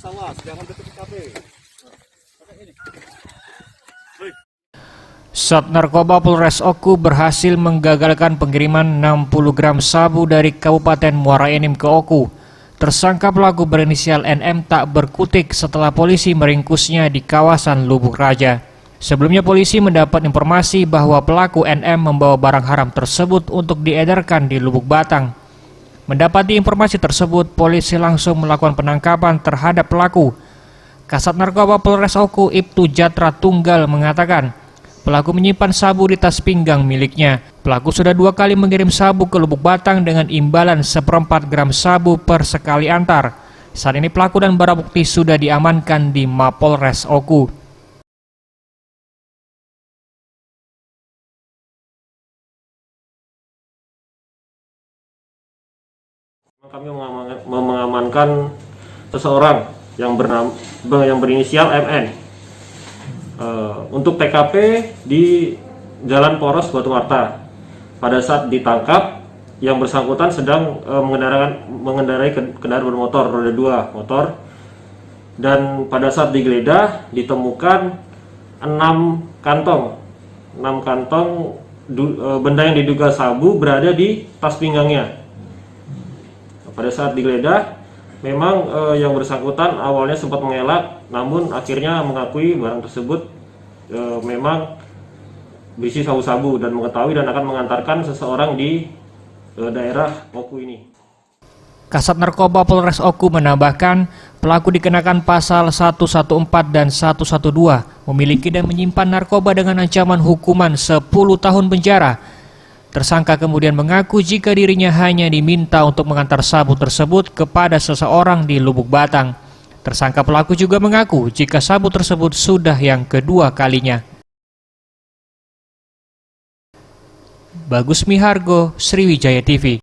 awas, jangan dekat TKP. Sat Narkoba Polres Oku berhasil menggagalkan pengiriman 60 gram sabu dari Kabupaten Muara Enim ke Oku. Tersangka pelaku berinisial NM tak berkutik setelah polisi meringkusnya di kawasan Lubuk Raja. Sebelumnya polisi mendapat informasi bahwa pelaku NM membawa barang haram tersebut untuk diedarkan di Lubuk Batang. Mendapati informasi tersebut, polisi langsung melakukan penangkapan terhadap pelaku. Kasat Narkoba Polres Oku Ibtu Jatra Tunggal mengatakan, pelaku menyimpan sabu di tas pinggang miliknya. Pelaku sudah 2 kali mengirim sabu ke Lubuk Batang dengan imbalan 1/4 gram sabu per sekali antar. Saat ini pelaku dan barang bukti sudah diamankan di Mapolres Oku. Kami mengamankan seseorang yang berinisial MN untuk TKP di Jalan Poros Batu Marta. Pada saat ditangkap, yang bersangkutan sedang mengendarai kendaraan bermotor roda 2 motor, dan pada saat digeledah ditemukan 6 kantong benda yang diduga sabu berada di tas pinggangnya. Pada saat digeledah, memang yang bersangkutan awalnya sempat mengelak, namun akhirnya mengakui barang tersebut memang berisi sabu-sabu dan mengetahui dan akan mengantarkan seseorang di daerah Oku ini. Kasat Narkoba Polres Oku menambahkan, pelaku dikenakan pasal 114 dan 112, memiliki dan menyimpan narkoba dengan ancaman hukuman 10 tahun penjara. Tersangka kemudian mengaku jika dirinya hanya diminta untuk mengantar sabu tersebut kepada seseorang di Lubuk Batang. Tersangka pelaku juga mengaku jika sabu tersebut sudah yang kedua kalinya. Bagus Mihargo, Sriwijaya TV.